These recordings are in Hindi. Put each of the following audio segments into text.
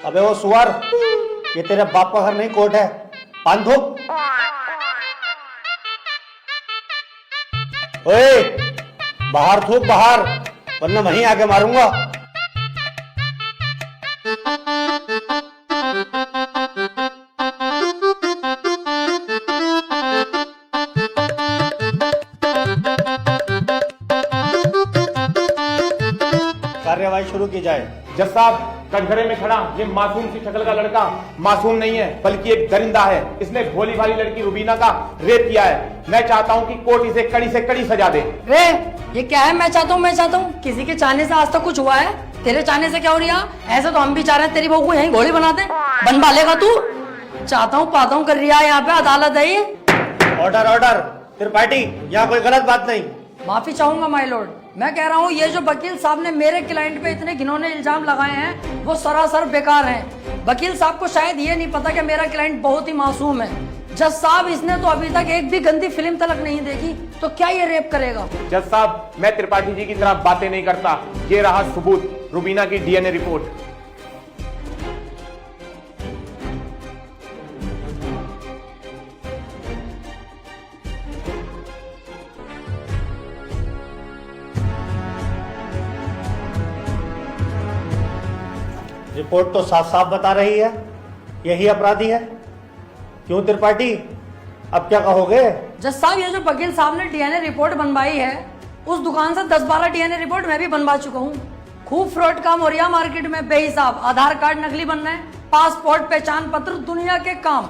अबे वो सुअर, ये तेरे बाप का घर नहीं कोर्ट है। पान थूक। ओए, बाहर थूक बाहर, वरना वहीं आके मारूंगा। कार्यवाही शुरू की जाए। जज साहब, कटघरे में खड़ा ये मासूम सी शक्ल का लड़का मासूम नहीं है, बल्कि एक दरिंदा है। इसने भोली भाली लड़की रुबीना का रेप किया है। मैं चाहता हूँ कि कोर्ट इसे कड़ी से कड़ी सजा दे। रे, ये क्या है? मैं चाहता हूँ किसी के चाहने से आज तक कुछ हुआ है? तेरे चाहने से क्या हो रहा? ऐसे तो हम भी चाह रहे हैं तेरी बहू को यहीं घोड़ी बना दे। बनवा लेगा तू? चाहता हूँ पाता हूँ कर रहा है, यहाँ पे अदालत है ये। Order order. त्रिपाठी, यहाँ कोई गलत बात नहीं। माफी चाहूंगा माय लॉर्ड। मैं कह रहा हूँ ये जो वकील साहब ने मेरे क्लाइंट पे इतने घिनौने इल्जाम लगाए हैं वो सरासर बेकार हैं। वकील साहब को शायद ये नहीं पता कि मेरा क्लाइंट बहुत ही मासूम है। जज साहब, इसने तो अभी तक एक भी गंदी फिल्म तलक नहीं देखी, तो क्या ये रेप करेगा? जज साहब, मैं त्रिपाठी जी की तरह बातें नहीं करता। ये रहा सबूत, रुबीना की डीएनए रिपोर्ट। रिपोर्ट तो साफ साफ बता रही है यही अपराधी है। क्यों त्रिपाठी, अब क्या कहोगे? जज साहब, ये जो वकील साहब ने डीएनए रिपोर्ट बनवाई है, उस दुकान से 10-12 डीएनए रिपोर्ट मैं भी बनवा चुका हूँ। खूब फ्रॉड काम हो रहा है मार्केट में बेहिसाब। आधार कार्ड नकली बन रहे हैं, पासपोर्ट, पहचान पत्र, दुनिया के काम।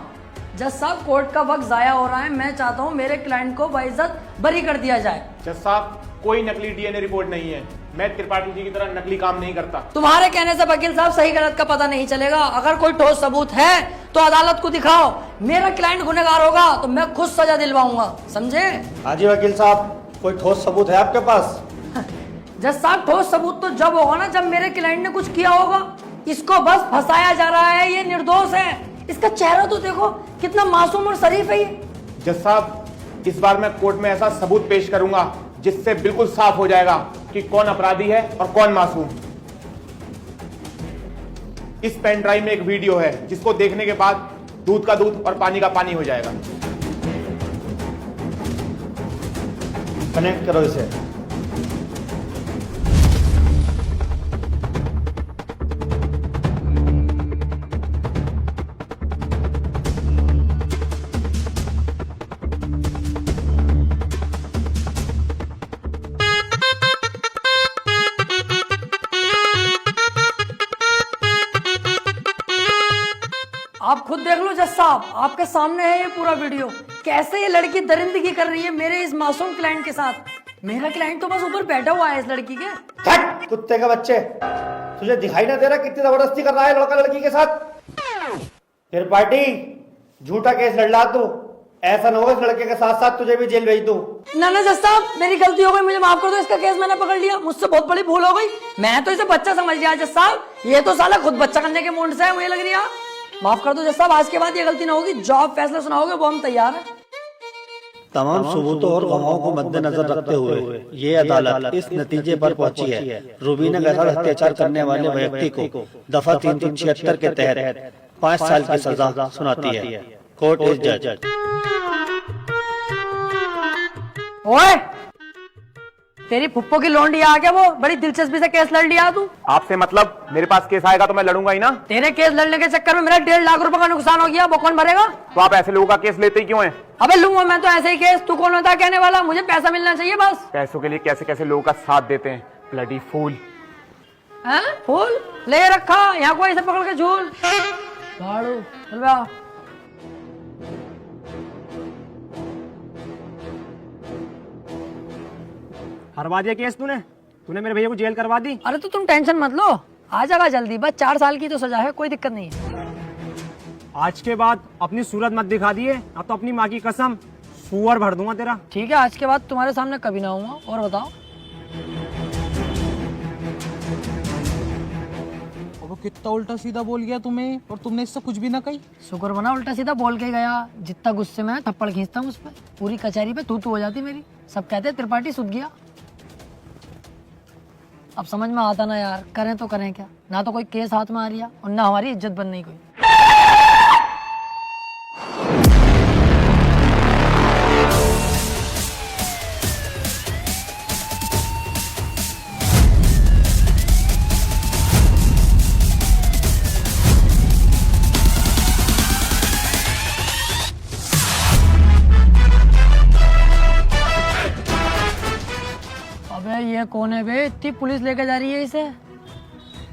जज साहब, कोर्ट का वक्त जाया हो रहा है। मैं चाहता हूँ मेरे क्लाइंट को बाइज्जत बरी कर दिया जाए। जज साहब, कोई नकली डीएनए रिपोर्ट नहीं है। मैं त्रिपाठी जी की तरह नकली काम नहीं करता। तुम्हारे कहने से वकील साहब सही गलत का पता नहीं चलेगा। अगर कोई ठोस सबूत है तो अदालत को दिखाओ। मेरा क्लाइंट गुनहगार होगा तो मैं खुद सजा दिलवाऊंगा, समझे? हाँ जी वकील साहब, कोई ठोस सबूत है आपके पास? जज साहब, ठोस सबूत तो जब होगा ना जब मेरे क्लाइंट ने कुछ किया होगा। इसको बस फंसाया जा रहा है, ये निर्दोष है। इसका चेहरा तो देखो, कितना मासूम और शरीफ है ये। जज साहब, इस बार मैं कोर्ट में ऐसा सबूत पेश करूंगा जिससे बिल्कुल साफ हो जाएगा कि कौन अपराधी है और कौन मासूम। इस पेन ड्राइव में एक वीडियो है जिसको देखने के बाद दूध का दूध और पानी का पानी हो जाएगा। कनेक्ट करो इसे। आप खुद देख लो जज साहब, आपके सामने है ये पूरा वीडियो। कैसे ये लड़की दरिंदगी कर रही है मेरे इस मासूम क्लाइंट के साथ। मेरा क्लाइंट तो बस ऊपर बैठा हुआ है इस लड़की के। हट कुत्ते के बच्चे, तुझे दिखाई ना दे रहा कितनी जबरदस्ती कर रहा है लड़का लड़की के साथ? त्रिपाठी, झूठा केस लड़ ला तू। ऐसा ना हो इस लड़के के साथ साथ तुझे भी जेल भेज दूं। ना ना जज साहब, मेरी गलती हो गई, मुझे माफ कर दो। इसका केस मैंने पकड़ लिया, मुझसे बहुत बड़ी भूल हो गई। मैं तो इसे बच्चा समझ लिया जज साहब। ये तो साला खुद बच्चा करने के मूड से है, मुझे लग रही है। माफ कर दो जज साहब, आज के बाद ये गलती ना होगी। जो आप फैसला सुनाओगे वो हम तैयार हैं। तमाम सबूतों और गवाहों को मद्देनजर रखते हुए ये अदालत इस नतीजे पर पहुंची है, रुबीना के साथ अत्याचार करने वाले व्यक्ति को दफा 376 के तहत 5 साल की सजा सुनाती है। कोर्ट इज जज। ओए, तेरी फुप्पो की लौंडी आ गया, वो बड़ी दिलचस्पी से केस लड़ लिया तू। आपसे मतलब? मेरे पास केस आएगा तो मैं लड़ूंगा ही ना। तेरे केस लड़ने के चक्कर में मेरा 1.5 लाख रुपए का नुकसान हो गया, वो कौन भरेगा? तो आप ऐसे लोगों का केस लेते ही क्यों हैं? अबे लूंगा मैं तो ऐसे ही केस, तू कौन होता है कहने वाला? मुझे पैसा मिलना चाहिए बस। पैसों के लिए कैसे कैसे लोगों का साथ देते हैं, ब्लडी फूल। हैं? फूल ले रखा यहाँ, कोई इसे पकड़ के झूल भाड़ू। चल बे आ। हरवा दिया केस तूने मेरे भैया को जेल करवा दी। अरे तो तुम टेंशन मत लो, आ जाएगा जल्दी। बस 4 साल की तो सजा है, कोई दिक्कत नहीं है। आज के बाद अपनी सूरत मत दिखा दिए, अब तो अपनी माँ की कसम सुअर भर दूंगा तेरा। ठीक है, आज के बाद तुम्हारे सामने कभी ना आऊंगा। और बताओ। वो कितना उल्टा सीधा बोल गया तुम्हें, और तुमने इससे कुछ भी ना कही। शुक्र बना उल्टा सीधा बोल के गया। जितना गुस्से में थप्पड़ खींचता हूँ उस पर, पूरी कचहरी पे तू हो जाती मेरी। सब कहते त्रिपाठी सुध गया। अब समझ में आता ना यार, करें तो करें क्या, ना तो कोई केस हाथ में आ रहा और ना हमारी इज्जत बन रही कोई। अबे ये कौन है बे, इतनी पुलिस लेके जा रही है इसे?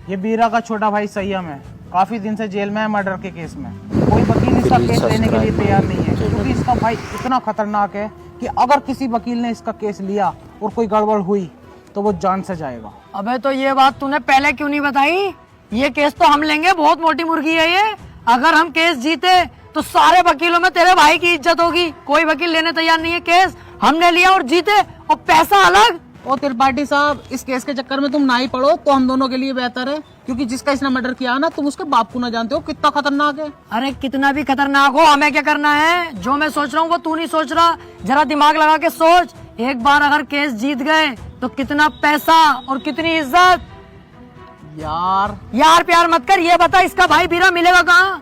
ये बीरा का छोटा भाई संयम है, काफी दिन से जेल में है मर्डर के केस में। कोई वकील इसका केस लेने के लिए तैयार नहीं है, क्योंकि इसका भाई इतना खतरनाक है कि अगर किसी वकील ने इसका केस लिया और कोई गड़बड़ हुई तो वो जान से जाएगा। अबे तो ये बात तूने पहले क्यों नहीं बताई? ये केस तो हम लेंगे, बहुत मोटी मुर्गी है ये। अगर हम केस जीते तो सारे वकीलों में तेरे भाई की इज्जत होगी। कोई वकील लेने तैयार नहीं है केस, हमने लिया और जीते, और पैसा अलग। और त्रिपाठी साहब, इस केस के चक्कर में तुम ना ही पड़ो तो हम दोनों के लिए बेहतर है, क्योंकि जिसका इसने मर्डर किया ना, तुम उसके बाप को ना जानते हो कितना खतरनाक है। अरे कितना भी खतरनाक हो, हमें क्या करना है? जो मैं सोच रहा हूँ वो तू नहीं सोच रहा, जरा दिमाग लगा के सोच। एक बार अगर केस जीत गए तो कितना पैसा और कितनी इज्जत। यार प्यार मत कर, ये बता इसका भाई बीरा मिलेगा कहाँ?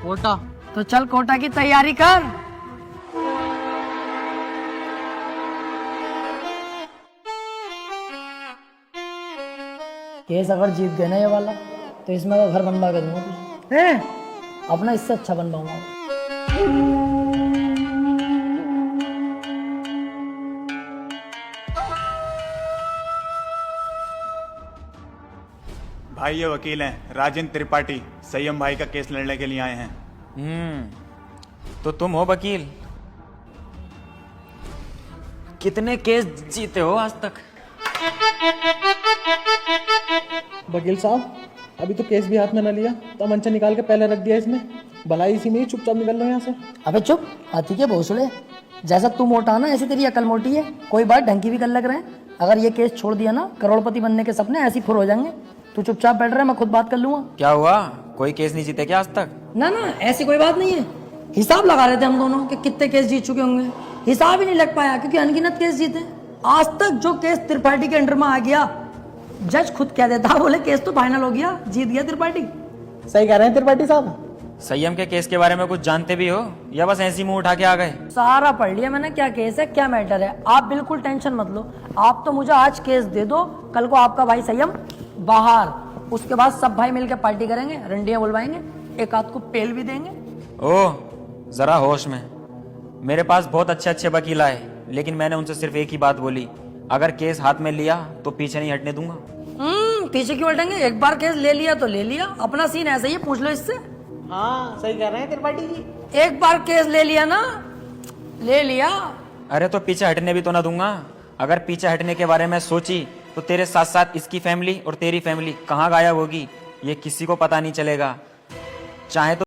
कोटा। तो चल कोटा की तैयारी कर। केस अगर जीत गए ना ये वाला, तो इसमें का घर बनवा के दूंगा तुझे, अपना इससे अच्छा बनवाऊंगा। भाई ये वकील हैं राजेंद्र त्रिपाठी, संयम भाई का केस लड़ने के लिए आए हैं। तो तुम हो वकील? कितने केस जीते हो आज तक? वकील साहब, अभी तो केस भी हाथ में न लिया तो मंचा निकाल के पहले रख दिया इसमें। भलाई इसी में ही चुपचाप निकल लो यहाँ से। अबे चुप, हाथी के भोसड़े। जैसा तू मोटा ना, ऐसी तेरी अकल मोटी है। कोई बात ढंग की भी कर लग रहे हैं। अगर ये केस छोड़ दिया ना, करोड़पति बनने के सपने ऐसे ही फुर हो जाएंगे। तू चुपचाप बैठ रहा है, मैं खुद बात कर लूंगा। क्या हुआ, कोई केस नहीं जीते क्या आज तक? ना ना, ऐसी कोई बात नहीं है। हिसाब लगा रहे थे हम दोनों कि कितने केस जीत चुके होंगे। हिसाब ही नहीं लग पाया, क्योंकि अनगिनत केस जीते। आज तक जो केस त्रिपाठी के अंडर में आ गया, जज खुद कह देता, बोले केस तो फाइनल हो गया, जीत गया त्रिपाठी। सही कह रहे हैं त्रिपाठी साहब। संयम के केस के बारे में कुछ जानते भी हो या बस ऐसी मुंह उठा के आ गए? सारा पढ़ लिया मैंने, क्या केस है क्या मैटर है। आप बिल्कुल टेंशन मत लो। आप तो मुझे आज केस दे दो, कल को आपका भाई संयम बाहर, उसके बाद सब भाई मिलकर पार्टी करेंगे, रंडियां बुलवाएंगे, एक आध को पेल भी देंगे। ओह, जरा होश में। मेरे पास बहुत अच्छे अच्छे वकील आए, लेकिन मैंने उनसे सिर्फ एक ही बात बोली, अगर केस हाथ में लिया तो पीछे नहीं हटने दूंगा। पीछे क्यों हटेंगे? एक बार केस ले लिया तो ले लिया, अपना सीन ऐसा ही है, पूछ लो इससे। हाँ सही कह रहे हैं त्रिपाठी जी। एक बार केस ले लिया ना, ले लिया। अरे तो पीछे हटने भी तो ना दूंगा। अगर पीछे हटने के बारे में सोची तो तेरे साथ साथ इसकी फैमिली और तेरी फैमिली कहाँ गायब होगी, ये किसी को पता नहीं चलेगा। चाहे तो